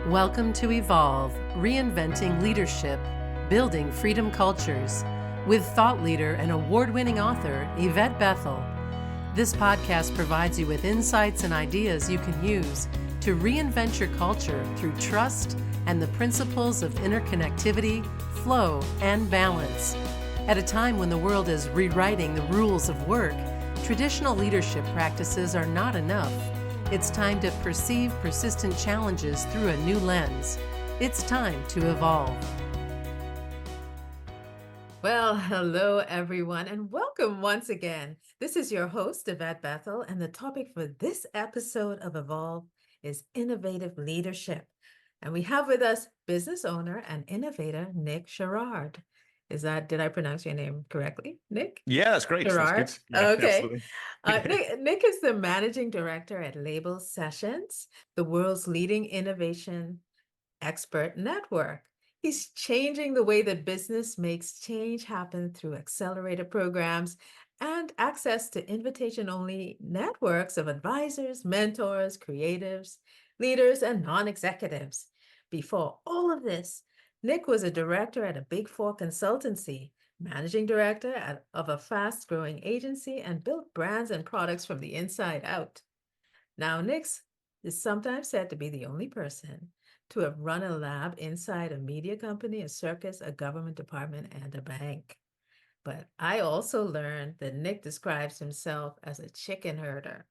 Welcome to Evolve, Reinventing Leadership, Building Freedom Cultures, with thought leader and award-winning author Yvette Bethel. This podcast provides you with insights and ideas you can use to reinvent your culture through trust and the principles of interconnectivity, flow, and balance. At a time when the world is rewriting the rules of work, traditional leadership practices are not enough. It's time to perceive persistent challenges through a new lens. It's time to evolve. Well, hello everyone, and welcome once again. This is your host, Yvette Bethel, and the topic for this episode of Evolve is innovative leadership. And we have with us business owner and innovator, Nick Sherrard. Did I pronounce your name correctly, Nick? Yeah, that's great. Sherrard? That's good. Yeah, okay. absolutely. Nick is the managing director at Label Sessions, the world's leading innovation expert network. He's changing the way that business makes change happen through accelerator programs and access to invitation-only networks of advisors, mentors, creatives, leaders, and non-executives. Before all of this, Nick was a director at a Big Four consultancy, managing director of a fast-growing agency, and built brands and products from the inside out. Now, Nick is sometimes said to be the only person to have run a lab inside a media company, a circus, a government department, and a bank. But I also learned that Nick describes himself as a chicken herder.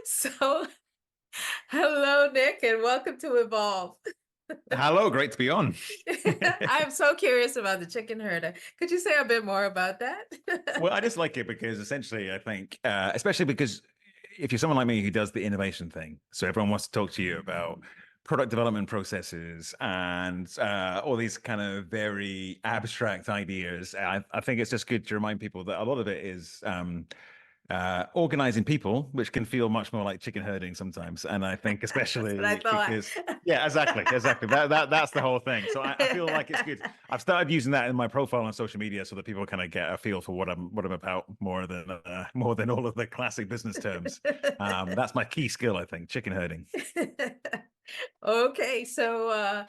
So, hello, Nick, and welcome to Evolve. Hello, great to be on. I'm so curious about the chicken herder. Could you say a bit more about that? Well, I just like it because essentially I think, especially because if you're someone like me who does the innovation thing, so everyone wants to talk to you about product development processes and all these kind of very abstract ideas. I think it's just good to remind people that a lot of it is organizing people, which can feel much more like chicken herding sometimes. And I think especially because, yeah, exactly. That's the whole thing. So I feel like it's good. I've started using that in my profile on social media so that people kind of get a feel for what I'm about more than all of the classic business terms. That's my key skill, I think, chicken herding. Okay, so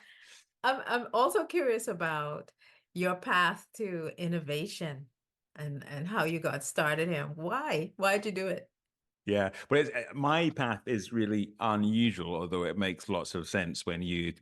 I'm also curious about your path to innovation and how you got started here. Why'd you do it? Yeah, but my path is really unusual, although it makes lots of sense when you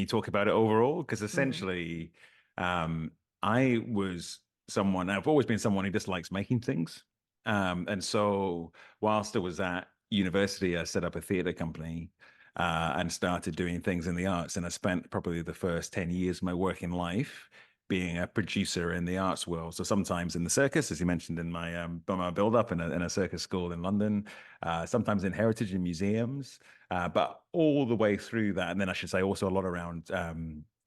talk about it overall. Because essentially, I was someone. I've always been someone who just likes making things, and so whilst I was at university, I set up a theatre company and started doing things in the arts. And I spent probably the first 10 years of my working life being a producer in the arts world. So sometimes in the circus, as you mentioned in my build-up in a circus school in London, sometimes in heritage and museums, but all the way through that. And then I should say also a lot around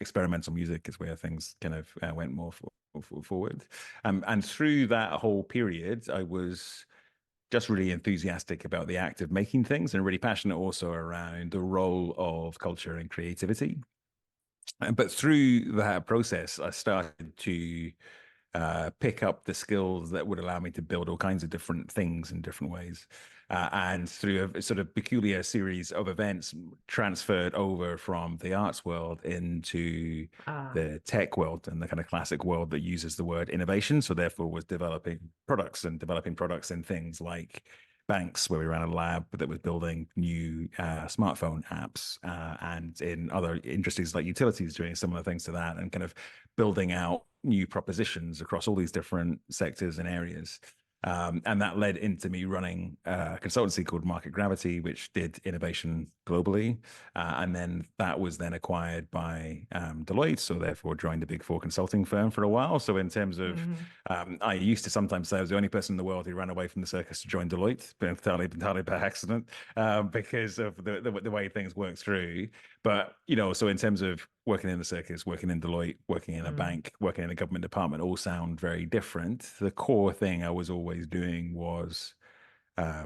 experimental music is where things kind of went more forward. And through that whole period, I was just really enthusiastic about the act of making things and really passionate also around the role of culture and creativity. But through that process, I started to pick up the skills that would allow me to build all kinds of different things in different ways. And through a sort of peculiar series of events, transferred over from the arts world into the tech world and the kind of classic world that uses the word innovation. So therefore was developing products in things like banks, where we ran a lab that was building new smartphone apps, and in other industries like utilities, doing similar things to that, and kind of building out new propositions across all these different sectors and areas. And that led into me running a consultancy called Market Gravity, which did innovation globally. And then that was then acquired by Deloitte. So therefore joined the Big Four consulting firm for a while. So in terms of, I used to sometimes say I was the only person in the world who ran away from the circus to join Deloitte, but entirely by accident, because of the way things work through. But, so in terms of working in the circus, working in Deloitte, working in a bank, working in a government department, all sound very different. The core thing I was always doing was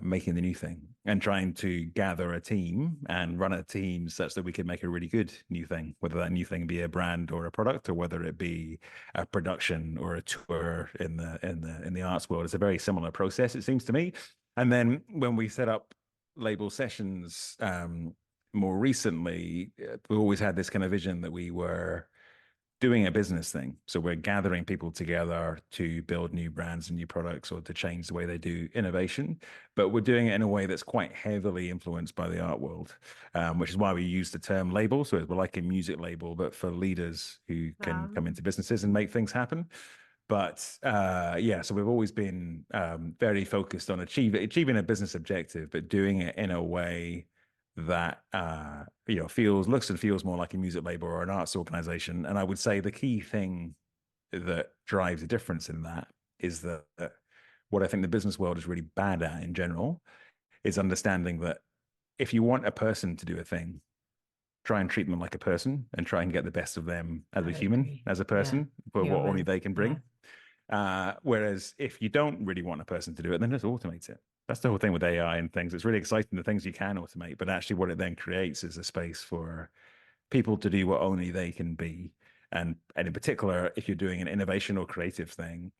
making the new thing and trying to gather a team and run a team such that we could make a really good new thing, whether that new thing be a brand or a product, or whether it be a production or a tour in the arts world. It's a very similar process, it seems to me. And then when we set up label sessions more recently, we always had this kind of vision that we were doing a business thing. So we're gathering people together to build new brands and new products or to change the way they do innovation. But we're doing it in a way that's quite heavily influenced by the art world, which is why we use the term label. So we're like a music label, but for leaders who can come into businesses and make things happen. But yeah, so we've always been very focused on achieving a business objective, but doing it in a way that looks and feels more like a music label or an arts organization. And I would say the key thing that drives a difference in that is that what I think the business world is really bad at in general is understanding that if you want a person to do a thing, try and treat them like a person and try and get the best of them as I a human, agree. as a Yeah. person, for what only Human. they can Yeah. bring. Whereas if you don't really want a person to do it, then just automate it. That's the whole thing with AI and things. It's really exciting, the things you can automate, but actually what it then creates is a space for people to do what only they can be. And in particular, if you're doing an innovation or creative thing,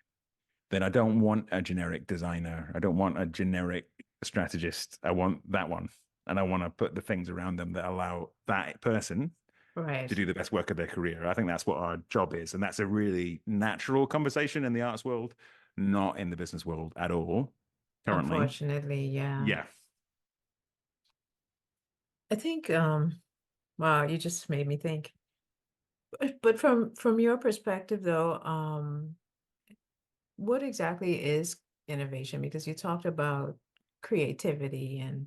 then I don't want a generic designer. I don't want a generic strategist. I want that one. And I want to put the things around them that allow that person to Right. do the best work of their career. I think that's what our job is. And that's a really natural conversation in the arts world, not in the business world at all currently. Unfortunately, yeah. Yeah. I think, wow, you just made me think. But from your perspective though, what exactly is innovation? Because you talked about creativity and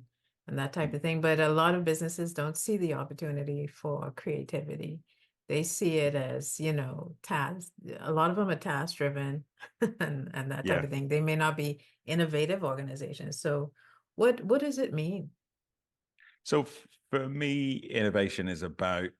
that type of thing, but a lot of businesses don't see the opportunity for creativity. They see it as, task. A lot of them are task driven and that type Yeah. of thing. They may not be innovative organizations. So what does it mean? So for me, innovation is about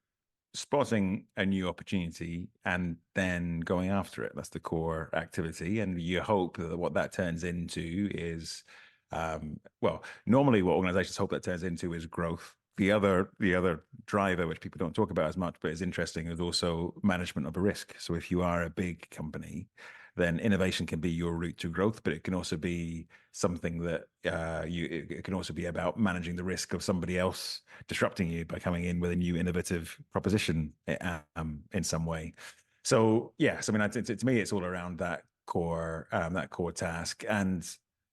spotting a new opportunity and then going after it. That's the core activity. And you hope that what that turns into is, normally what organizations hope that turns into is growth. The other driver, which people don't talk about as much, but is interesting, is also management of a risk. So if you are a big company, then innovation can be your route to growth, but it can also be something that it can also be about managing the risk of somebody else disrupting you by coming in with a new innovative proposition in some way. So yes, I mean, to me, it's all around that core task, and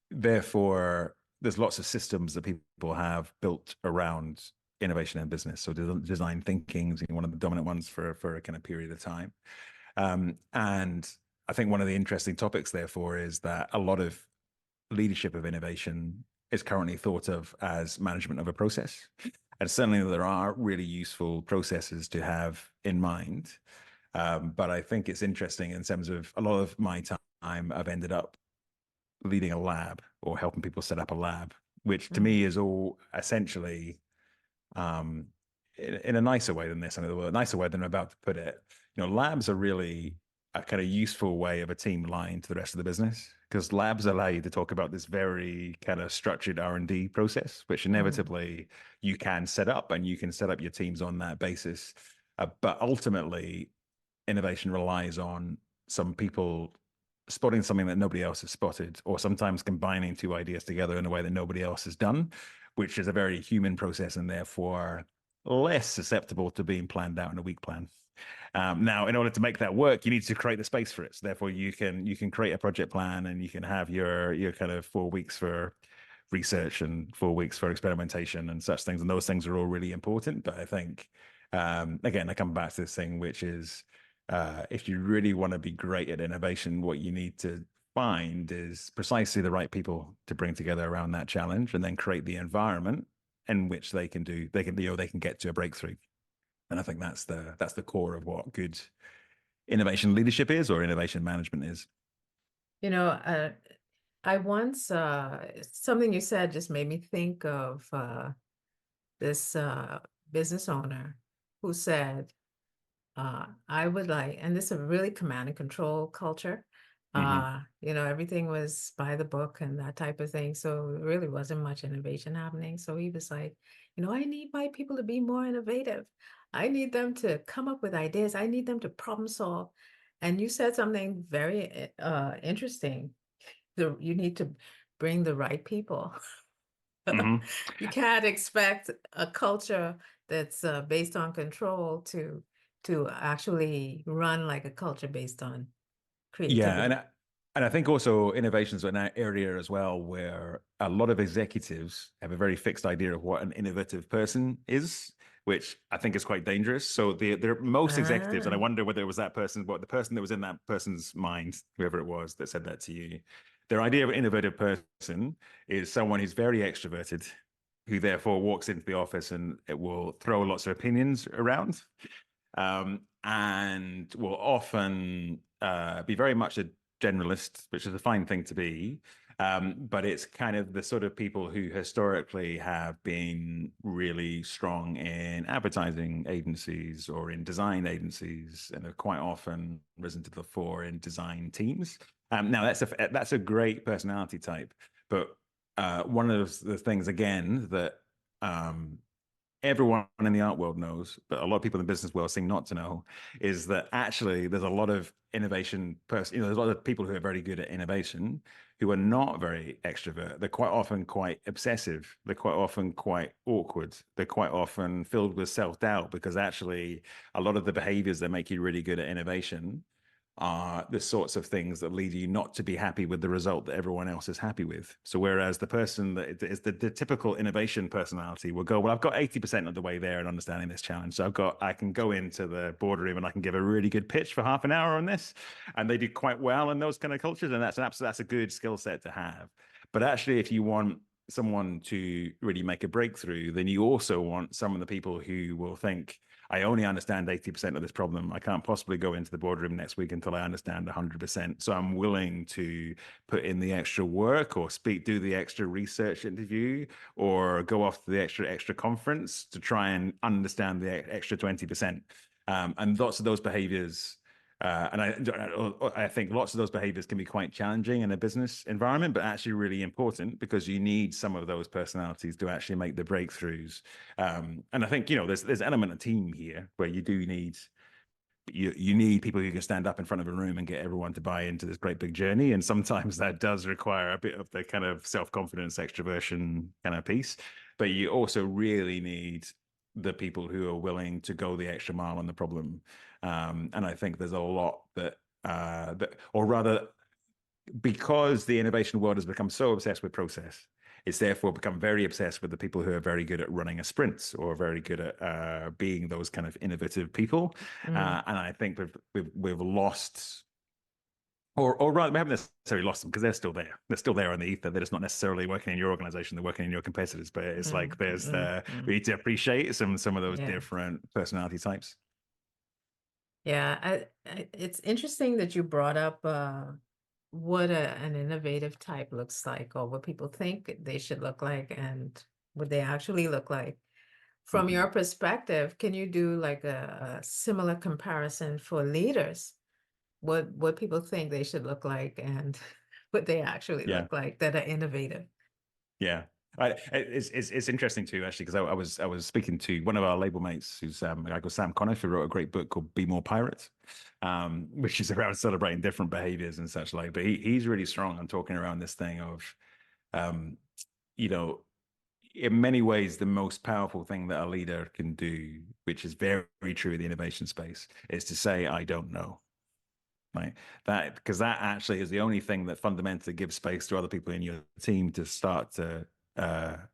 therefore there's lots of systems that people have built around innovation in business. So design thinking is one of the dominant ones for a kind of period of time, and I think one of the interesting topics, therefore, is that a lot of leadership of innovation is currently thought of as management of a process. And certainly there are really useful processes to have in mind. But I think it's interesting in terms of a lot of my time, I've ended up leading a lab or helping people set up a lab, which to Mm, me is all essentially in a nicer way than this, a nicer way than I'm about to put it. Labs are really a kind of useful way of a team line to the rest of the business, because labs allow you to talk about this very kind of structured R&D process, which mm, inevitably you can set up, and you can set up your teams on that basis. But ultimately, innovation relies on some people spotting something that nobody else has spotted, or sometimes combining two ideas together in a way that nobody else has done, which is a very human process and therefore less susceptible to being planned out in a week plan. Now, in order to make that work, you need to create the space for it. So therefore, you can create a project plan, and you can have your kind of 4 weeks for research and 4 weeks for experimentation and such things. And those things are all really important. But I think, again, I come back to this thing, which is if you really want to be great at innovation, what you need to find is precisely the right people to bring together around that challenge, and then create the environment in which they can get to a breakthrough. And I think that's the core of what good innovation leadership is, or innovation management is. You know, I once, something you said just made me think of this business owner who said, I would like, and this is a really command and control culture. Hmm. Everything was by the book and that type of thing. So there really wasn't much innovation happening. So he was like, I need my people to be more innovative. I need them to come up with ideas. I need them to problem solve. And you said something very interesting. You need to bring the right people. Hmm. You can't expect a culture that's based on control to actually run like a culture based on Yeah, creativity. and I think also innovations are an area as well where a lot of executives have a very fixed idea of what an innovative person is, which I think is quite dangerous. So the most executives, and I Ah, wonder whether it was that person, what the person that was in that person's mind, whoever it was that said that to you, their idea of an innovative person is someone who's very extroverted, who therefore walks into the office and it will throw lots of opinions around, and will often be very much a generalist, which is a fine thing to be. But it's kind of the sort of people who historically have been really strong in advertising agencies or in design agencies, and have quite often risen to the fore in design teams. Now that's a great personality type, but one of the things again that um, everyone in the art world knows, but a lot of people in the business world seem not to know, is that actually there's a lot of there's a lot of people who are very good at innovation who are not very extrovert. They're quite often quite obsessive. They're quite often quite awkward. They're quite often filled with self-doubt because actually a lot of the behaviors that make you really good at innovation are the sorts of things that lead you not to be happy with the result that everyone else is happy with. So whereas the person that is the typical innovation personality will go, well, I've got 80% of the way there in understanding this challenge. So I can go into the boardroom and I can give a really good pitch for half an hour on this. And they do quite well in those kind of cultures. And that's a good skill set to have. But actually, if you want someone to really make a breakthrough, then you also want some of the people who will think, I only understand 80% of this problem. I can't possibly go into the boardroom next week until I understand 100%. So I'm willing to put in the extra work or do the extra research interview or go off to the extra conference to try and understand the extra 20%. And lots of those behaviors I think lots of those behaviors can be quite challenging in a business environment, but actually really important because you need some of those personalities to actually make the breakthroughs. And I think, there's an element of team here where you need people who can stand up in front of a room and get everyone to buy into this great big journey. And sometimes that does require a bit of the kind of self-confidence, extroversion kind of piece. But you also really need the people who are willing to go the extra mile on the problem. And I think there's a lot or rather, because the innovation world has become so obsessed with process, it's therefore become very obsessed with the people who are very good at running a sprint or very good at being those kind of innovative people. mm, And I think we've lost, or rather, we haven't necessarily lost them because they're still there. They're still there on the ether. They're just not necessarily working in your organization. They're working in your competitors. But it's mm, like we mm. need to appreciate some of those Yeah. different personality types. Yeah, it's interesting that you brought up what an innovative type looks like, or what people think they should look like, and what they actually look like. From Mhm. your perspective, can you do like a similar comparison for leaders? What people think they should look like and what they actually Yeah. look like that are innovative? Yeah. It's interesting too, actually, because I was speaking to one of our label mates, who's a guy called Sam Conniff, who wrote a great book called Be More Pirate, which is around celebrating different behaviors and such like. But he's really strong on talking around this thing of, um, you know, in many ways, the most powerful thing that a leader can do, which is very, very true in the innovation space, is to say, I don't know. Right. Because that actually is the only thing that fundamentally gives space to other people in your team to start to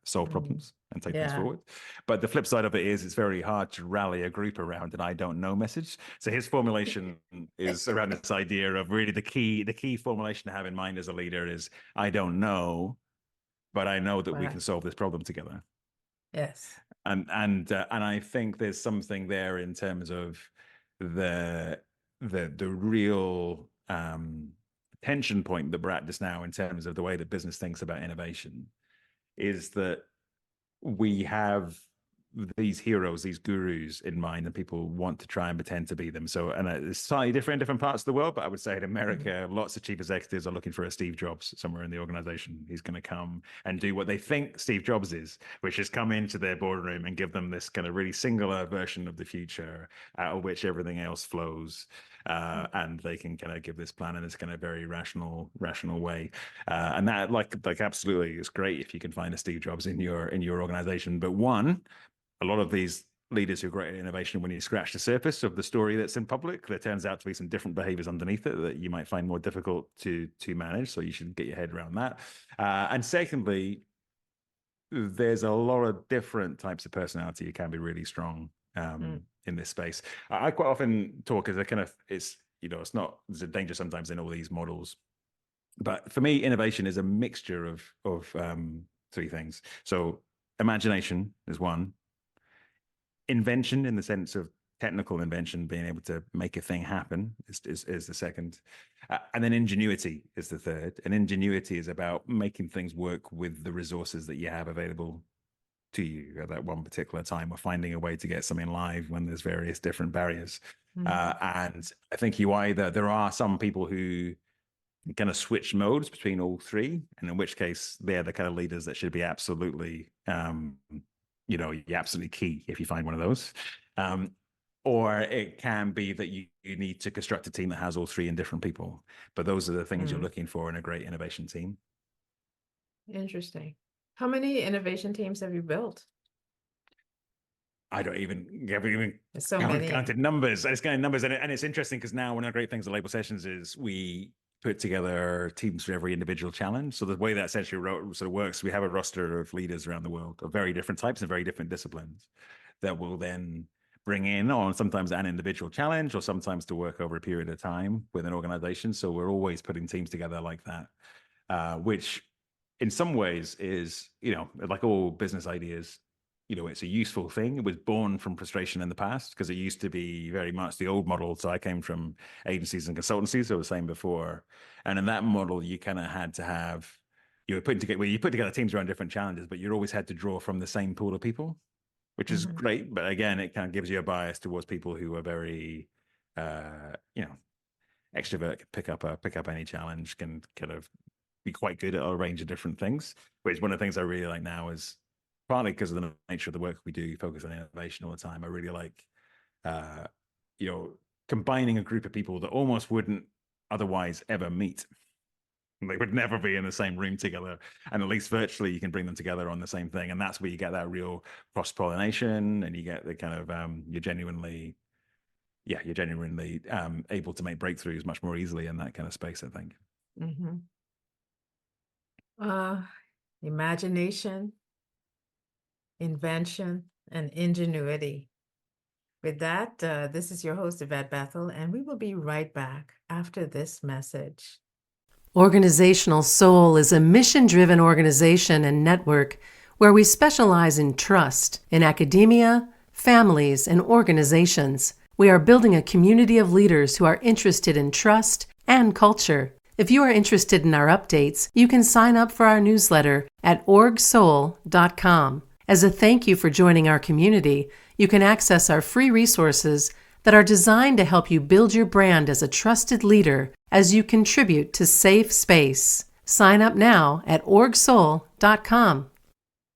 solve Mm, problems and take things yeah. forward. But the flip side of it is it's very hard to rally a group around an I don't know message. So his formulation is around this idea of really the key formulation to have in mind as a leader is I don't know, but I know that we Right. can solve this problem together. Yes. And I think there's something there in terms of the the real tension point that we're at just now in terms of the way that business thinks about innovation is that we have these heroes, these gurus in mind, and people want to try and pretend to be them. So, and it's slightly different in different parts of the world, but I would say in America, lots of chief executives are looking for a Steve Jobs somewhere in the organization. He's going to come and do what they think Steve Jobs is, which is come into their boardroom and give them this kind of really singular version of the future out of which everything else flows. And they can kind of give this plan in this kind of very rational way. And that like absolutely is great if you can find a Steve Jobs in your organization. But a lot of these leaders who are great at innovation, when you scratch the surface of the story that's in public, there turns out to be some different behaviors underneath it that you might find more difficult to manage. So you should get your head around that. And secondly, there's a lot of different types of personality who can be really strong in this space. I quite often talk as a kind of, it's not, there's a danger sometimes in all these models. But for me, innovation is a mixture of three things. So imagination is one. Invention, in the sense of technical invention, being able to make a thing happen, is the second. And then ingenuity is the third. And ingenuity is about making things work with the resources that you have available to you at that one particular time, or finding a way to get something live when there's various different barriers. And I think there are some people who kind of switch modes between all three, and in which case they're the kind of leaders that should be absolutely you're absolutely key if you find one of those. Or it can be that you need to construct a team that has all three in different people. But those are the things you're looking for in a great innovation team. Interesting. How many innovation teams have you built? I don't even so many counted numbers. It's kind of numbers, and it's interesting because now one of the great things at Label Sessions is we put together teams for every individual challenge. So the way that essentially sort of works, we have a roster of leaders around the world of very different types and very different disciplines that will then bring in on sometimes an individual challenge, or sometimes to work over a period of time with an organization. So we're always putting teams together like that, which in some ways is, like all business ideas, it's a useful thing. It was born from frustration in the past because it used to be very much the old model. So I came from agencies and consultancies, I was saying before. And in that model, you kind of had to have, you put together teams around different challenges, but you always had to draw from the same pool of people, which is great. But again, it kind of gives you a bias towards people who are very, extrovert, pick up any challenge, can kind of be quite good at a range of different things. Which one of the things I really like now is, partly because of the nature of the work we do, focus on innovation all the time. I really like, combining a group of people that almost wouldn't otherwise ever meet. They would never be in the same room together, and at least virtually you can bring them together on the same thing, and that's where you get that real cross-pollination, and you get the kind of you're genuinely able to make breakthroughs much more easily in that kind of space, I think. Imagination, invention, and ingenuity. With that, this is your host, Yvette Bethel, and we will be right back after this message. Organizational Soul is a mission-driven organization and network where we specialize in trust in academia, families, and organizations. We are building a community of leaders who are interested in trust and culture. If you are interested in our updates, you can sign up for our newsletter at orgsoul.com. As a thank you for joining our community, you can access our free resources that are designed to help you build your brand as a trusted leader as you contribute to safe space. Sign up now at orgsoul.com.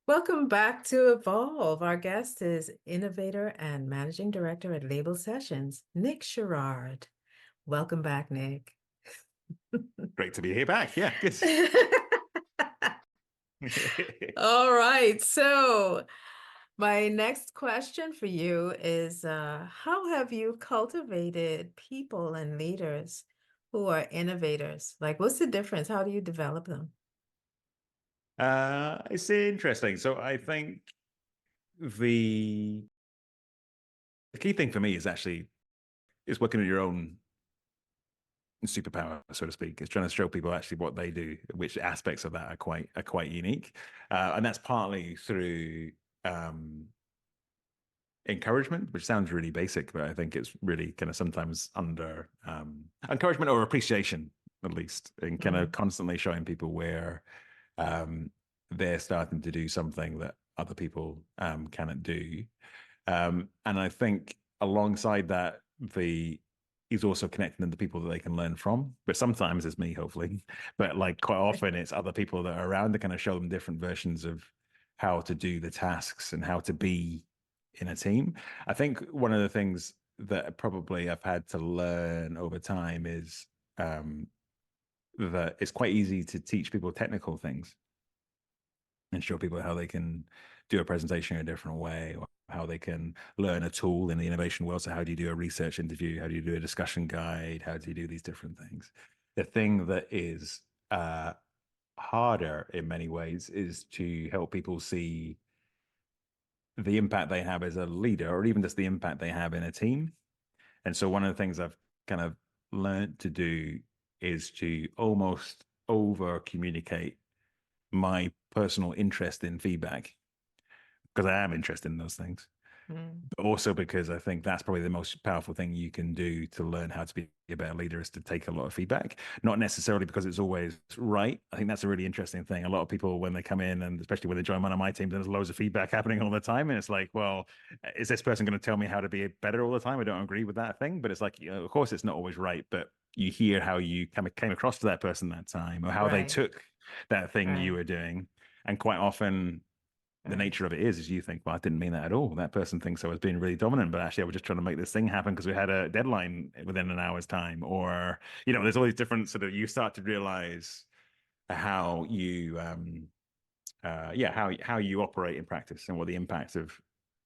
Welcome back to Evolve. Our guest is innovator and managing director at Label Sessions, Nick Sherrard. Welcome back, Nick. Great to be here back. Yeah, good. All right. So my next question for you is, how have you cultivated people and leaders who are innovators? Like, what's the difference? How do you develop them? It's interesting. So I think the key thing for me is working on your own superpower, so to speak. Is trying to show people actually what they do, which aspects of that are quite unique, and that's partly through encouragement, which sounds really basic, but I think it's really kind of sometimes under encouragement or appreciation, at least, and kind of constantly showing people where they're starting to do something that other people cannot do. And I think alongside that, he's also connecting them to people that they can learn from. But sometimes it's me, hopefully. But like quite often it's other people that are around to kind of show them different versions of how to do the tasks and how to be in a team. I think one of the things that probably I've had to learn over time is that it's quite easy to teach people technical things and show people how they can do a presentation in a different way, or how they can learn a tool in the innovation world. So how do you do a research interview? How do you do a discussion guide? How do you do these different things? The thing that is harder in many ways is to help people see the impact they have as a leader, or even just the impact they have in a team. And so one of the things I've kind of learned to do is to almost over communicate my personal interest in feedback, because I am interested in those things, but also because I think that's probably the most powerful thing you can do to learn how to be a better leader, is to take a lot of feedback, not necessarily because it's always right. I think that's a really interesting thing. A lot of people, when they come in, and especially when they join one of my teams, there's loads of feedback happening all the time. And it's like, well, is this person going to tell me how to be better all the time? I don't agree with that thing, but it's like, you know, of course it's not always right, but you hear how you kind of came across to that person that time, or how they took that thing you were doing. And quite often the nature of it is you think, well, I didn't mean that at all. That person thinks I was being really dominant, but actually I was just trying to make this thing happen because we had a deadline within an hour's time. Or, you know, there's all these different sort of, you start to realize how you, how you operate in practice, and what the impact of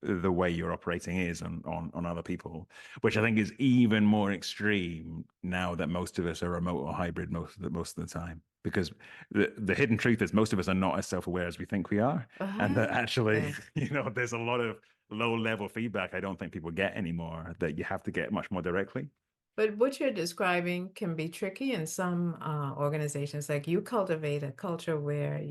the way you're operating is on other people, which I think is even more extreme now that most of us are remote or hybrid most of the time. Because the hidden truth is most of us are not as self-aware as we think we are. And that actually, you know, there's a lot of low-level feedback I don't think people get anymore, that you have to get much more directly. But what you're describing can be tricky in some organizations. Like, you cultivate a culture where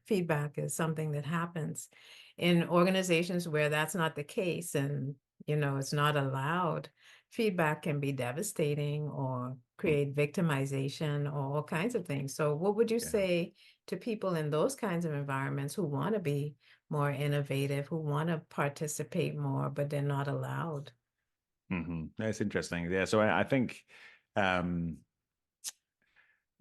feedback is something that happens. In organizations where that's not the case, and it's not allowed, feedback can be devastating or create victimization or all kinds of things. So what would you say to people in those kinds of environments who want to be more innovative, who want to participate more, but they're not allowed? That's interesting. Yeah. So I think the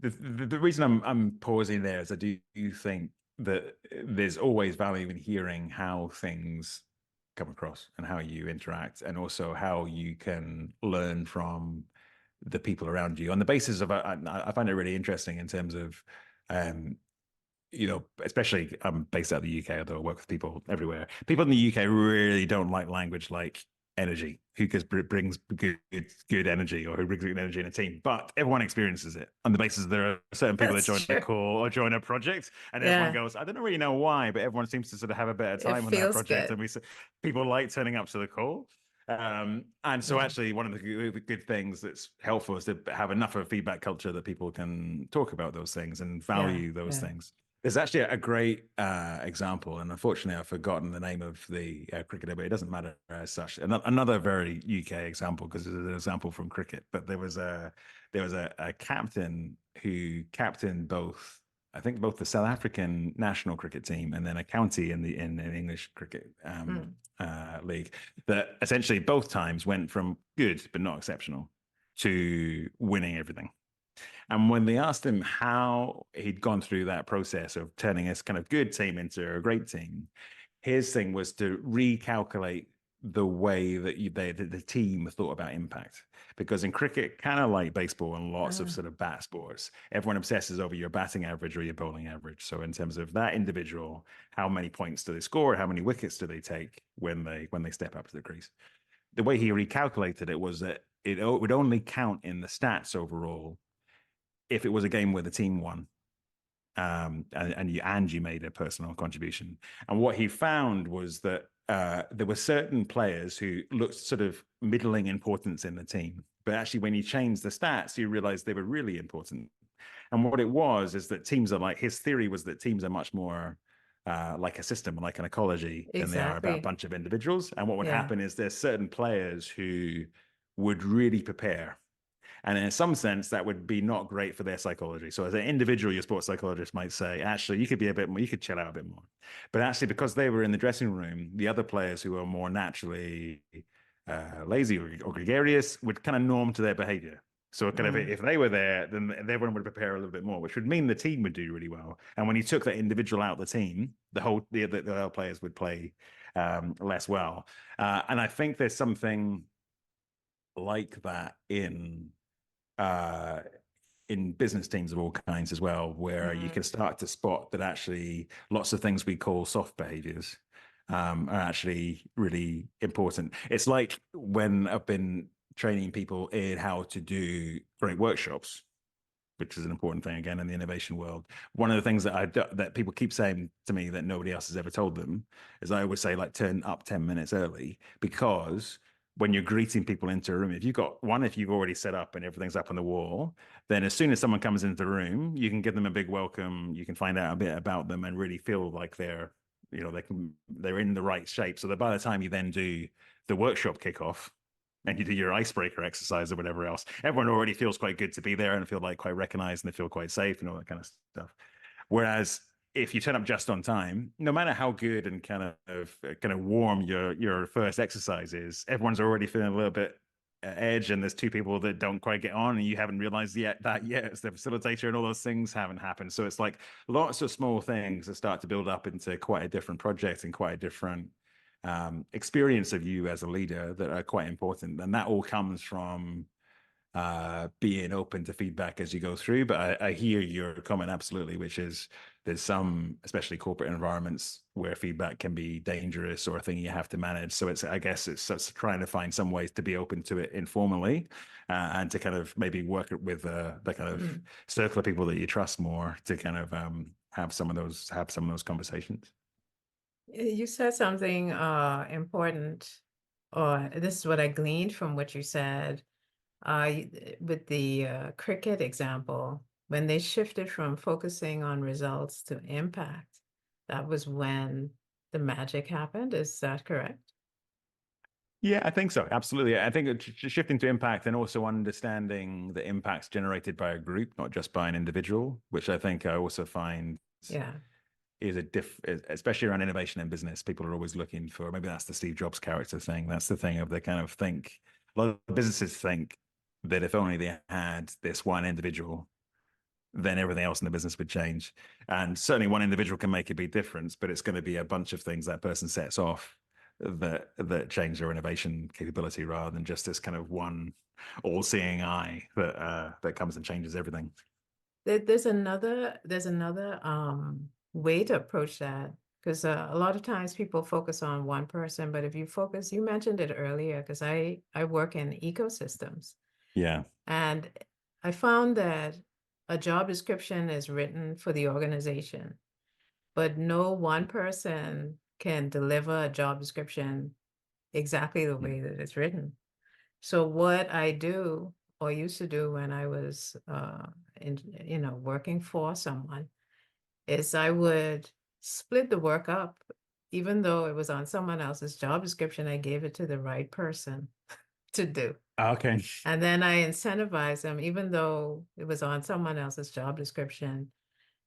reason I'm pausing there is I do think that there's always value in hearing how things come across and how you interact, and also how you can learn from the people around you on the basis of, I find it really interesting in terms of, you know, especially I'm based out of the UK, although I work with people everywhere. People in the UK really don't like language like energy, who brings good energy, or who brings good energy in a team. But everyone experiences it on the basis there are certain people that join the call or join a project, and everyone goes, I don't really know why, but everyone seems to sort of have a better time on that project. Good. And people like turning up to the call. And so actually one of the good things that's helpful is to have enough of a feedback culture that people can talk about those things and value those things. There's actually a great example, and unfortunately I've forgotten the name of the cricketer, but it doesn't matter as such. Another very UK example, because it's an example from cricket, but there was a captain who captained both the South African national cricket team and then a county in the English cricket league, that essentially both times went from good but not exceptional to winning everything. And when they asked him how he'd gone through that process of turning this kind of good team into a great team, his thing was to recalculate the way that the team thought about impact. Because in cricket, kind of like baseball and lots of sort of bat sports, everyone obsesses over your batting average or your bowling average. So in terms of that individual, how many points do they score? How many wickets do they take when they step up to the crease? The way he recalculated it was that it would only count in the stats overall if it was a game where the team won, and you made a personal contribution. And what he found was that there were certain players who looked sort of middling importance in the team, but actually when he changed the stats, you realized they were really important. And what it was is that teams are like, his theory was that teams are much more like a system, like an ecology, than they are about a bunch of individuals. And what would happen is there's certain players who would really prepare. And in some sense, that would be not great for their psychology. So as an individual, your sports psychologist might say, actually, you could be a bit more, you could chill out a bit more. But actually, because they were in the dressing room, the other players who are more naturally lazy or gregarious would kind of norm to their behavior. So kind of if they were there, then everyone would prepare a little bit more, which would mean the team would do really well. And when you took that individual out of the team, the other players would play less well. And I think there's something like that in business teams of all kinds as well, where you can start to spot that actually lots of things we call soft behaviors are actually really important. It's like when I've been training people in how to do great workshops, which is an important thing again in the innovation world. One of the things that people keep saying to me that nobody else has ever told them is I always say, like, turn up 10 minutes early, because when you're greeting people into a room, if you've already set up and everything's up on the wall, then as soon as someone comes into the room, you can give them a big welcome. You can find out a bit about them and really feel like they're in the right shape. So that by the time you then do the workshop kickoff and you do your icebreaker exercise or whatever else, everyone already feels quite good to be there and feel like quite recognized, and they feel quite safe and all that kind of stuff. Whereas if you turn up just on time, no matter how good and kind of warm your first exercise is, everyone's already feeling a little bit edge, and there's two people that don't quite get on, and you haven't realized yet it's the facilitator, and all those things haven't happened. So it's like lots of small things that start to build up into quite a different project and quite a different experience of you as a leader that are quite important. And that all comes from being open to feedback as you go through. But I hear your comment absolutely, which is there's some, especially corporate environments, where feedback can be dangerous or a thing you have to manage. So I guess it's trying to find some ways to be open to it informally, and to kind of maybe work with the kind of circle of people that you trust more to kind of have some of those conversations. You said something important, or this is what I gleaned from what you said. With the cricket example, when they shifted from focusing on results to impact, that was when the magic happened. Is that correct? Yeah, I think so. Absolutely. I think shifting to impact, and also understanding the impacts generated by a group, not just by an individual, which I think I also find is especially around innovation and business. People are always looking for, maybe that's the Steve Jobs character thing. That's the thing of they kind of think, a lot of businesses think that if only they had this one individual, then everything else in the business would change. And certainly one individual can make a big difference, but it's going to be a bunch of things that person sets off that change their innovation capability, rather than just this kind of one all-seeing eye that comes and changes everything. There's another way to approach that, because a lot of times people focus on one person, but if you focus, you mentioned it earlier, because I work in ecosystems. Yeah. And I found that a job description is written for the organization, but no one person can deliver a job description exactly the way that it's written. So what I do, or used to do when I was working for someone, is I would split the work up. Even though it was on someone else's job description, I gave it to the right person to do. Okay. And then I incentivized them, even though it was on someone else's job description.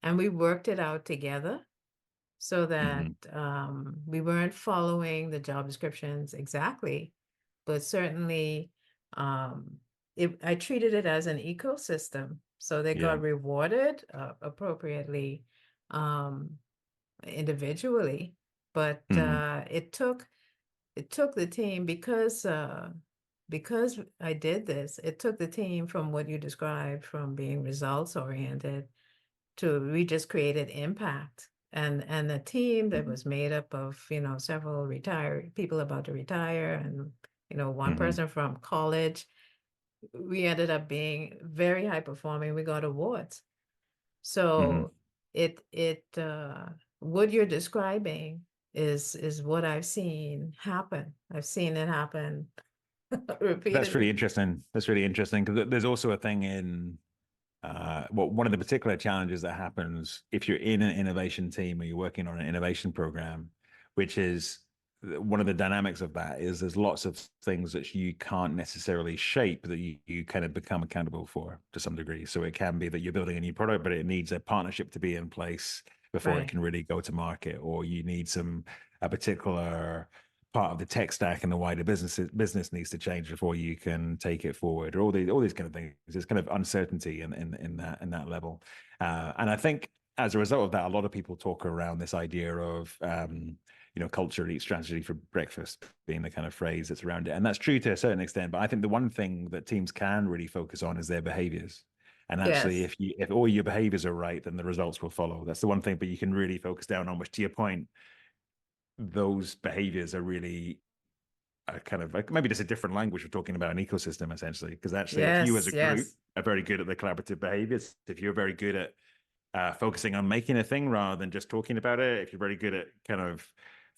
And we worked it out together so that we weren't following the job descriptions exactly, but certainly I treated it as an ecosystem. So they got rewarded appropriately individually, but it took the team, because I did this, it took the team from what you described, from being results oriented, to we just created impact. And the team that was made up of, several people about to retire, and, one person from college, we ended up being very high performing. We got awards. So what you're describing is what I've seen happen. I've seen it happen repeatedly. That's really interesting. That's really interesting, because there's also a thing in one of the particular challenges that happens if you're in an innovation team or you're working on an innovation program, which is one of the dynamics of that is there's lots of things that you can't necessarily shape that you kind of become accountable for to some degree. So it can be that you're building a new product, but it needs a partnership to be in place before it Right. can really go to market, or you need a particular part of the tech stack and the wider business needs to change before you can take it forward, or all these kind of things. There's kind of uncertainty in that level, and I think as a result of that, a lot of people talk around this idea of culture eats strategy for breakfast being the kind of phrase that's around it. And that's true to a certain extent. But I think the one thing that teams can really focus on is their behaviors. And actually, Yes. if all your behaviors are right, then the results will follow. That's the one thing, but you can really focus down on, which to your point, those behaviors are really kind of like maybe just a different language. We're talking about an ecosystem essentially, because actually, if you as Yes. a group Yes. are very good at the collaborative behaviors, if you're very good at focusing on making a thing rather than just talking about it, if you're very good at kind of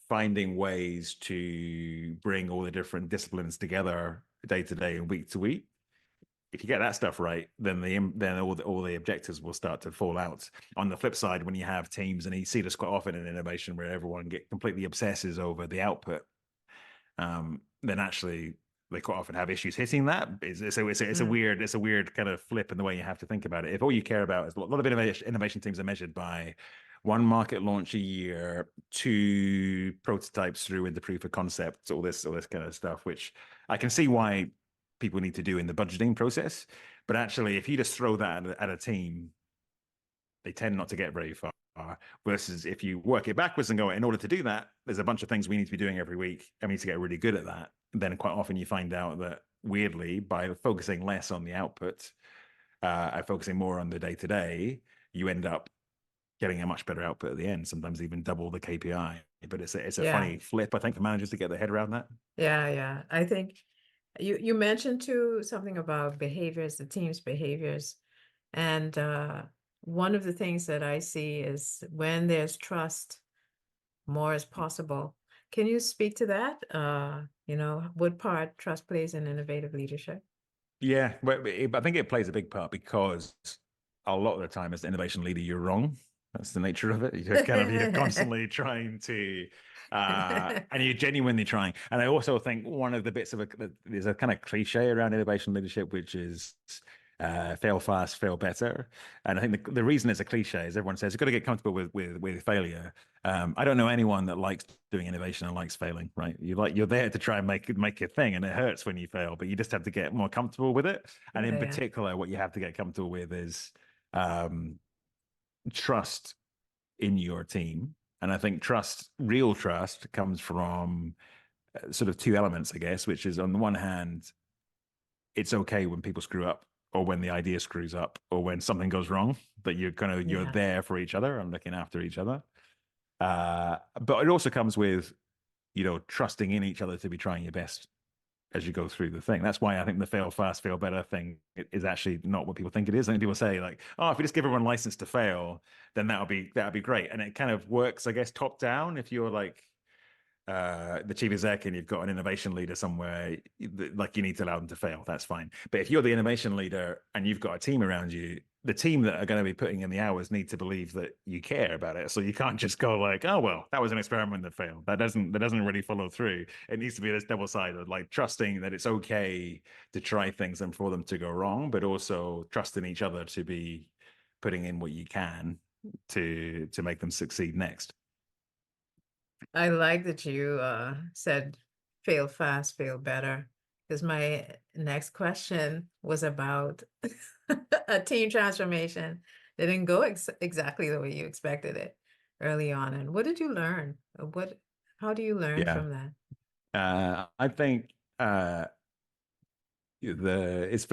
finding ways to bring all the different disciplines together day to day and week to week, if you get that stuff right, then all the objectives will start to fall out. On the flip side, when you have teams, and you see this quite often in innovation, where everyone get completely obsesses over the output, then actually they quite often have issues hitting that. It's a weird kind of flip in the way you have to think about it. If all you care about is a lot of innovation teams are measured by one market launch a year, 2 prototypes through into proof of concept, all this kind of stuff, which I can see why people need to do in the budgeting process. But actually, if you just throw that at a team, they tend not to get very far. Versus if you work it backwards and go, in order to do that, there's a bunch of things we need to be doing every week, and we need to get really good at that. And then quite often you find out that weirdly, by focusing less on the output and focusing more on the day to day, you end up getting a much better output at the end, sometimes even double the KPI. But it's a Yeah. funny flip, I think, for managers to get their head around that. Yeah. Yeah. I think you mentioned too something about behaviors, the team's behaviors. And one of the things that I see is when there's trust, more is possible. Can you speak to that? What part trust plays in innovative leadership? Yeah, but I think it plays a big part because a lot of the time as an innovation leader, you're wrong. That's the nature of it. You're constantly trying to, and you're genuinely trying. And I also think one of the bits of there's a kind of cliche around innovation leadership, which is fail fast, fail better. And I think the reason it's a cliche is everyone says you've got to get comfortable with failure. I don't know anyone that likes doing innovation and likes failing, right? You're there to try and make a thing, and it hurts when you fail, but you just have to get more comfortable with it. And in Yeah. particular, what you have to get comfortable with is trust in your team. And I think real trust comes from sort of 2 elements, I guess, which is on the one hand, it's okay when people screw up, or when the idea screws up, or when something goes wrong, that you're Yeah. there for each other and looking after each other. But it also comes with, trusting in each other to be trying your best as you go through the thing. That's why I think the fail fast, fail better thing is actually not what people think it is. I think people say like, oh, if we just give everyone license to fail, then that'll be great. And it kind of works, I guess, top down. If you're like the chief exec and you've got an innovation leader somewhere, like you need to allow them to fail. That's fine. But if you're the innovation leader and you've got a team around you, the team that are going to be putting in the hours need to believe that you care about it. So you can't just go like, oh, well, that was an experiment that failed. That doesn't really follow through. It needs to be this double sided, like trusting that it's okay to try things and for them to go wrong, but also trusting each other to be putting in what you can to make them succeed next. I like that you said fail fast, fail better, because my next question was about a team transformation that didn't go exactly the way you expected it early on. And what did you learn? How do you learn Yeah. from that? I think it's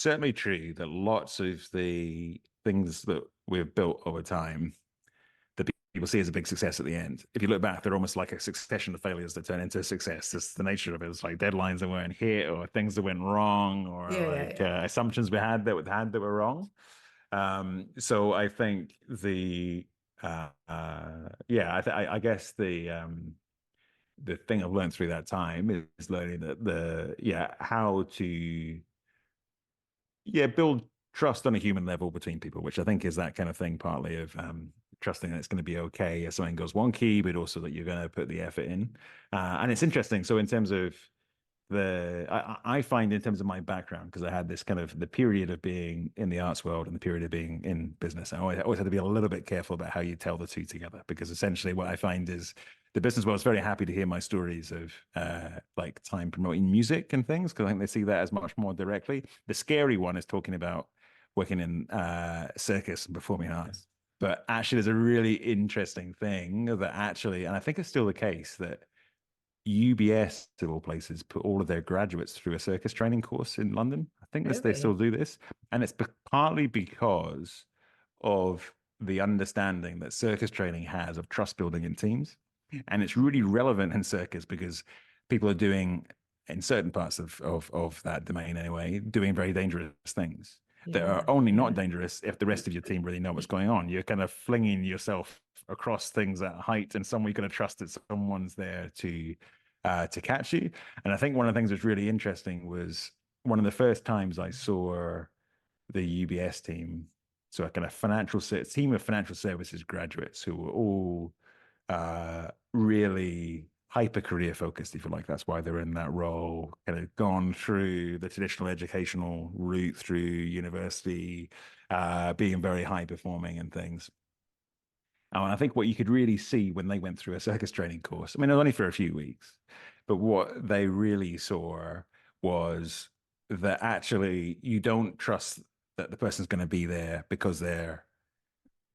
certainly true that lots of the things that we've built over time that people see as a big success at the end, if you look back, they're almost like a succession of failures that turn into success. That's the nature of it. It's like deadlines that weren't hit, or things that went wrong, or assumptions we had that were wrong. So I think I guess the thing I've learned through that time is learning that how to build trust on a human level between people, which I think is that kind of thing partly of trusting that it's going to be okay if something goes wonky, but also that you're going to put the effort in. And it's interesting. So in terms of I find in terms of my background, because I had this kind of the period of being in the arts world and the period of being in business, I always had to be a little bit careful about how you tell the two together, because essentially what I find is the business world is very happy to hear my stories of like time promoting music and things, because I think they see that as much more directly. The scary one is talking about working in circus and performing arts. But actually, there's a really interesting thing that actually, and I think it's still the case, that UBS, of all places, put all of their graduates through a circus training course in London. I think they still Really? do this. And it's partly because of the understanding that circus training has of trust building in teams. And it's really relevant in circus because people are doing, in certain parts of that domain anyway, doing very dangerous things that are Yeah, only not yeah. dangerous if the rest of your team really know what's going on. You're kind of flinging yourself across things at height, and somewhere you're going to trust that someone's there to catch you. And I think one of the things that's really interesting was one of the first times I saw the UBS team, so a kind of team of financial services graduates who were all really hyper career focused, if you like. That's why they're in that role, kind of gone through the traditional educational route through university, being very high performing and things. And I think what you could really see when they went through a circus training course, I mean, it was only for a few weeks, but what they really saw was that actually you don't trust that the person's going to be there because they're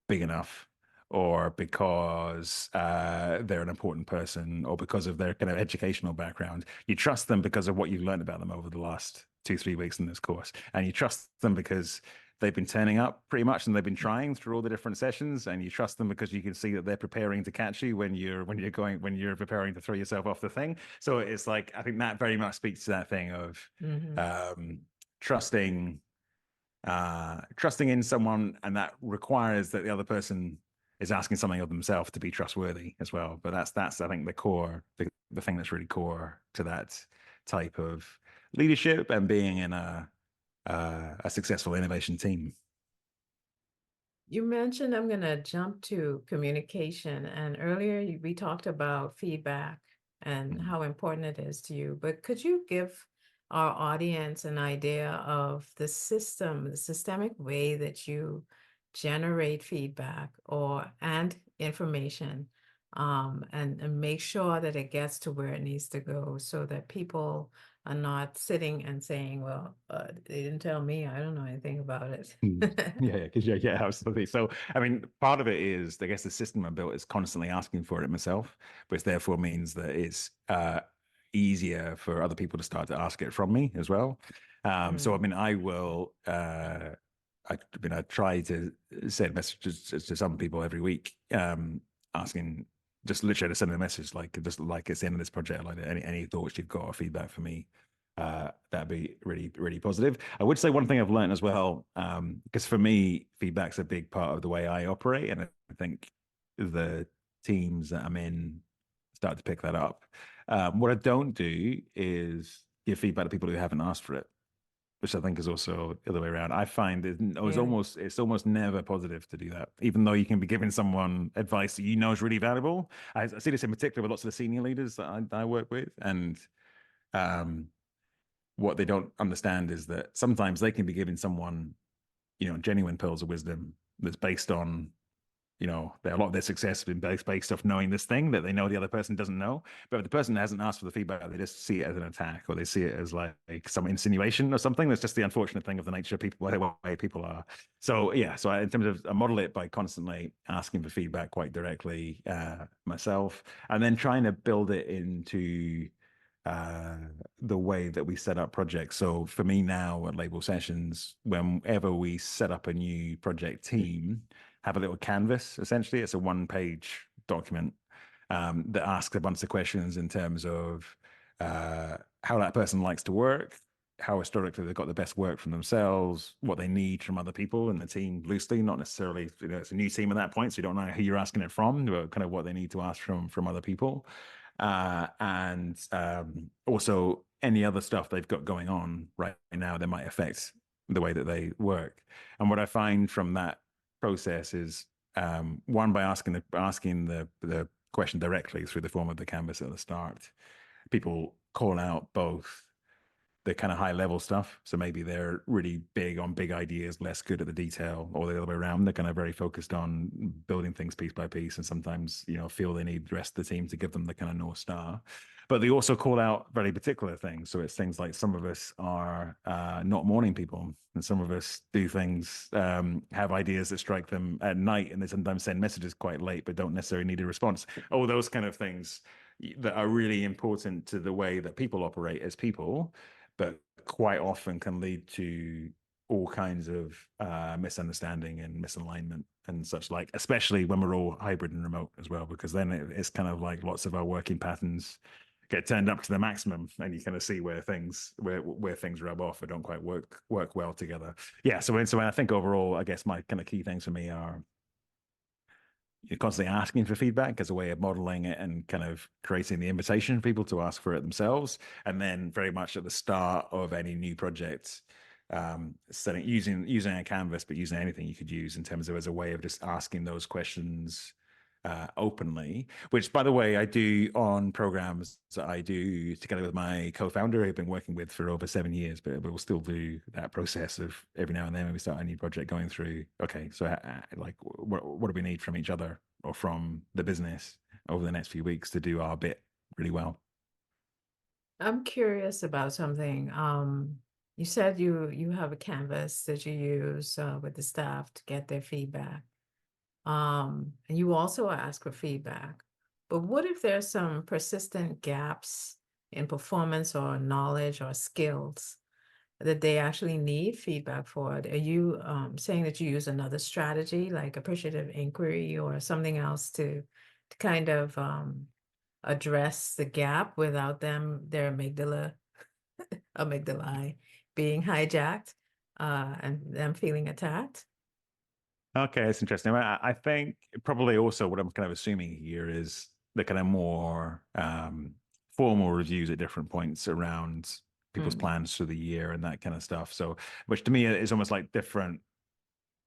big enough, or because they're an important person, or because of their kind of educational background. You trust them because of what you've learned about them over the last 2-3 weeks in this course. And you trust them because they've been turning up pretty much, and they've been trying through all the different sessions. And you trust them because you can see that they're preparing to catch you when you're preparing to throw yourself off the thing. So it's like, I think that very much speaks to that thing of trusting trusting in someone, and that requires that the other person is asking something of themselves to be trustworthy as well. But that's I think the thing that's really core to that type of leadership and being in a successful innovation team. You mentioned, I'm going to jump to communication, and earlier we talked about feedback and how important it is to you. But could you give our audience an idea of the systemic way that you generate feedback and information, and make sure that it gets to where it needs to go, so that people are not sitting and saying, well, they didn't tell me, I don't know anything about it. Yeah, absolutely. So, I mean, part of it is, I guess, the system I built is constantly asking for it myself, which therefore means that it's easier for other people to start to ask it from me as well. So, I mean, I try to send messages to some people every week, asking, just literally to send a message just like it's the end of this project, like any thoughts you've got or feedback for me. That'd be really, really positive. I would say one thing I've learned as well, because for me, feedback's a big part of the way I operate, and I think the teams that I'm in start to pick that up. What I don't do is give feedback to people who haven't asked for it, which I think is also the other way around. I find it's almost never positive to do that, even though you can be giving someone advice that you know is really valuable. I see this in particular with lots of the senior leaders that I work with, and what they don't understand is that sometimes they can be giving someone, genuine pearls of wisdom that's based on, a lot of their success has been based off knowing this thing that they know the other person doesn't know. But if the person hasn't asked for the feedback, they just see it as an attack, or they see it as like some insinuation or something. That's just the unfortunate thing of the nature of people, the way people are. So yeah, so in terms of, I model it by constantly asking for feedback quite directly myself, and then trying to build it into the way that we set up projects. So for me now at Label Sessions, whenever we set up a new project team, have a little canvas. Essentially, it's a one-page document that asks a bunch of questions in terms of how that person likes to work, how historically they've got the best work from themselves, what they need from other people in the team loosely, not necessarily, it's a new team at that point, so you don't know who you're asking it from, but kind of what they need to ask from other people. And also any other stuff they've got going on right now that might affect the way that they work. And what I find from that process is one by asking the question directly through the form of the canvas at the start. People call out both the kind of high level stuff. So maybe they're really big on big ideas, less good at the detail, or the other way around. They're kind of very focused on building things piece by piece, and sometimes, feel they need the rest of the team to give them the kind of North Star. But they also call out very particular things. So it's things like some of us are not morning people, and some of us do things, have ideas that strike them at night, and they sometimes send messages quite late, but don't necessarily need a response. All those kind of things that are really important to the way that people operate as people, but quite often can lead to all kinds of misunderstanding and misalignment and such like, especially when we're all hybrid and remote as well, because then it's kind of like lots of our working patterns get turned up to the maximum, and you kind of see where things rub off or don't quite work well together. Yeah. So when I think overall, I guess my kind of key things for me are you're constantly asking for feedback as a way of modeling it and kind of creating the invitation for people to ask for it themselves. And then very much at the start of any new project, using a canvas, but using anything you could use in terms of as a way of just asking those questions openly, which, by the way, I do on programs that I do together with my co-founder, I've been working with for over 7 years, but we'll still do that process of every now and then when we start a new project going through, okay, so like what do we need from each other or from the business over the next few weeks to do our bit really well. I'm curious about something. You said you have a canvas that you use with the staff to get their feedback. And you also ask for feedback. But what if there's some persistent gaps in performance or knowledge or skills that they actually need feedback for? Are you saying that you use another strategy like appreciative inquiry or something else to kind of address the gap without their amygdala being hijacked and them feeling attacked? Okay, that's interesting. I think probably also what I'm kind of assuming here is the kind of more formal reviews at different points around people's plans for the year and that kind of stuff. So, which to me is almost like different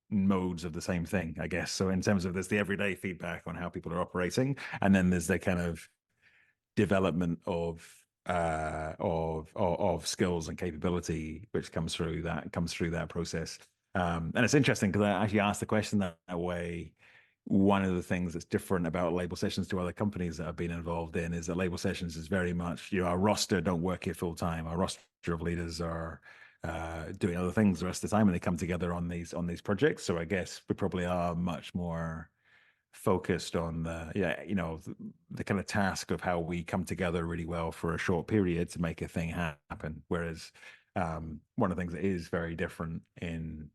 modes of the same thing, I guess. So in terms of there's the everyday feedback on how people are operating, and then there's the kind of development of skills and capability which comes through that process. And it's interesting because I actually asked the question that way. One of the things that's different about Label Sessions to other companies that I've been involved in is that Label Sessions is very much, our roster don't work here full time. Our roster of leaders are doing other things the rest of the time, and they come together on these projects. So I guess we probably are much more focused on the kind of task of how we come together really well for a short period to make a thing happen. Whereas one of the things that is very different in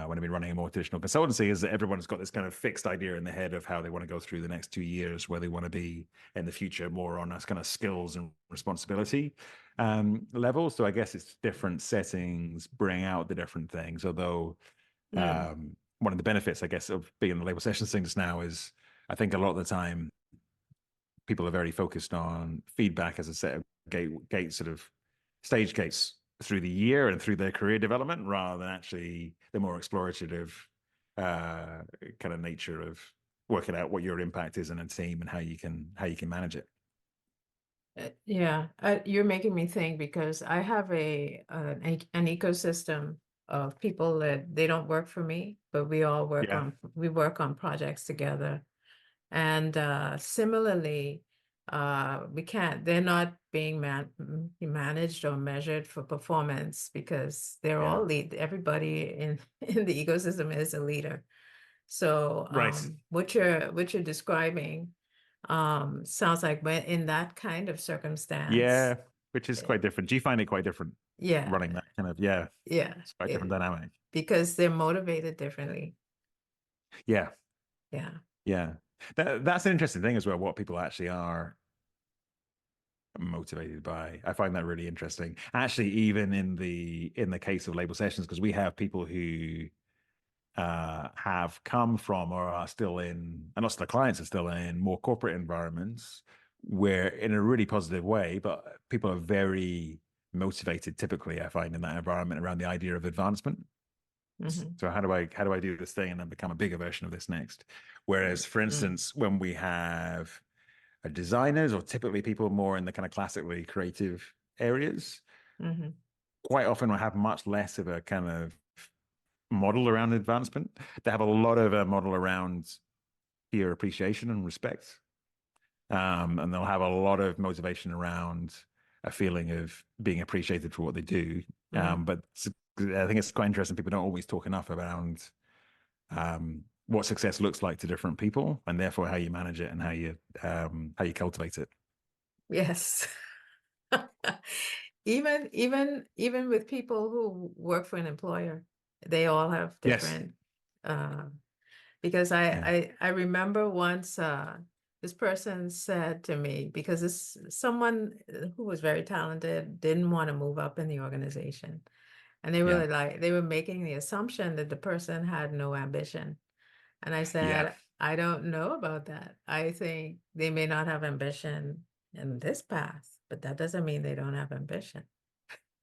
when I've been running a more traditional consultancy is that everyone's got this kind of fixed idea in their head of how they want to go through the next 2 years, where they want to be in the future, more on us kind of skills and responsibility level. So I guess it's different settings bring out the different things. Although one of the benefits, I guess, of being in the Label Sessions thing just now is I think a lot of the time people are very focused on feedback as a set of sort of stage gates through the year and through their career development, rather than actually the more explorative kind of nature of working out what your impact is in a team and how you can manage it. Yeah, you're making me think, because I have an ecosystem of people that they don't work for me, but we all work on projects together. And similarly, they're not being managed or measured for performance, because they're all everybody in the ecosystem is a leader. So what you're describing sounds like when in that kind of circumstance. Which is quite different. Do you find it quite different running that kind of it's quite different dynamic, because they're motivated differently. That's an interesting thing as well, what people actually are motivated by. I find that really interesting, actually, even in the case of Label Sessions, because we have people who have come from or are still in, and lots of the clients are still in, more corporate environments where, in a really positive way, but people are very motivated typically, I find, in that environment around the idea of advancement. So how do I do this thing and then become a bigger version of this next? Whereas, for instance, when we have designers or typically people more in the kind of classically creative areas, quite often I have much less of a kind of model around advancement. They have a lot of a model around peer appreciation and respect. And they'll have a lot of motivation around a feeling of being appreciated for what they do. But I think it's quite interesting. People don't always talk enough around what success looks like to different people, and therefore how you manage it and how you cultivate it. Yes. Even with people who work for an employer, they all have different. Because I remember once this person said to me, because someone who was very talented didn't want to move up in the organization, and they were making the assumption that the person had no ambition. And I said, I don't know about that. I think they may not have ambition in this path, but that doesn't mean they don't have ambition.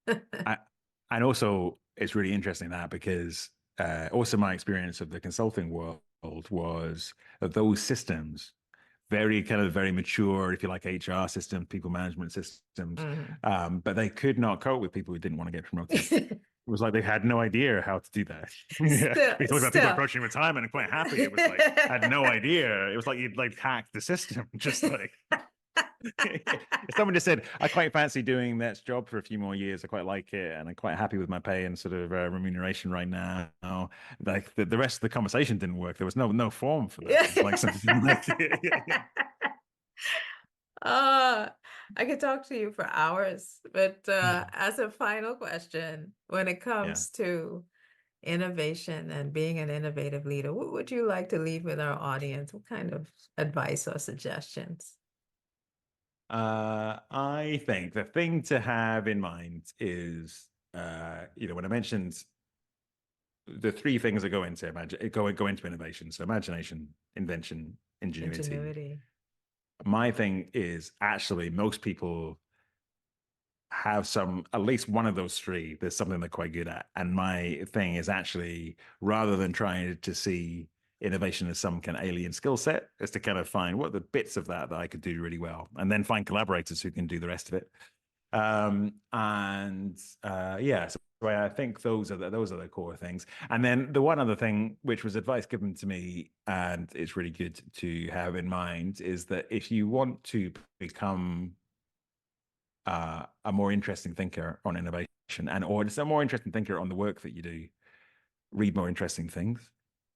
And also, it's really interesting that because also my experience of the consulting world was that those systems, very mature, if you like, HR systems, people management systems, but they could not cope with people who didn't want to get promoted. It was like they had no idea how to do that. We talked about people approaching retirement and quite happy. It was like, had no idea. It was like you'd like hacked the system, just like. If someone just said, I quite fancy doing that job for a few more years, I quite like it, and I'm quite happy with my pay and sort of remuneration right now. Like the rest of the conversation didn't work. There was no form for that. Like something like I could talk to you for hours, but as a final question, when it comes to innovation and being an innovative leader, what would you like to leave with our audience? What kind of advice or suggestions? I think the thing to have in mind is, when I mentioned the three things that go into innovation, so imagination, invention, ingenuity. My thing is actually most people have at least one of those three. There's something they're quite good at. And my thing is actually, rather than trying to see innovation as some kind of alien skill set, is to kind of find what are the bits of that I could do really well, and then find collaborators who can do the rest of it. So I think those are the core things. And then the one other thing, which was advice given to me, and it's really good to have in mind, is that if you want to become a more interesting thinker on innovation, or just a more interesting thinker on the work that you do, read more interesting things.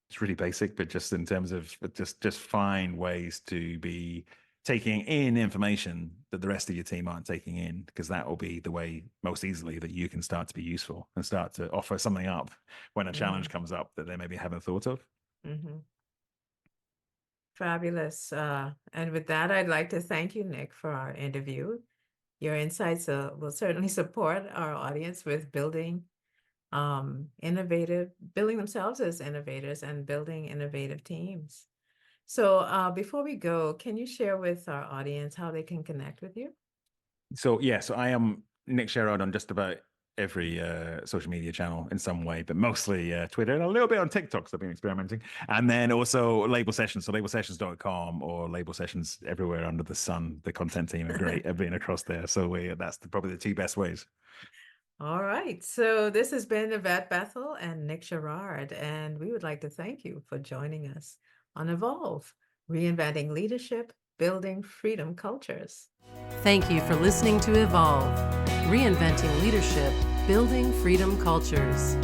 It's really basic, but just in terms of just find ways to be taking in information that the rest of your team aren't taking in, because that will be the way most easily that you can start to be useful and start to offer something up when a challenge comes up that they maybe haven't thought of. Fabulous. And with that, I'd like to thank you, Nick, for our interview. Your insights will certainly support our audience with building themselves as innovators and building innovative teams. So before we go, can you share with our audience how they can connect with you? So I am Nick Sherrard on just about every social media channel in some way, but mostly Twitter and a little bit on TikTok, so I've been experimenting. And then also Label Sessions, so labelsessions.com or Label Sessions everywhere under the sun. The content team are great at being across there. So that's probably the two best ways. All right. So this has been Yvette Bethel and Nick Sherrard, and we would like to thank you for joining us on Evolve, Reinventing Leadership, Building Freedom Cultures. Thank you for listening to Evolve, Reinventing Leadership, Building Freedom Cultures.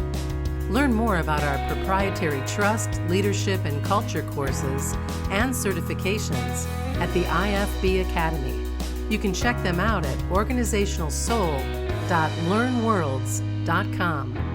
Learn more about our proprietary trust, leadership, and culture courses and certifications at the IFB Academy. You can check them out at organizationalsoul.learnworlds.com.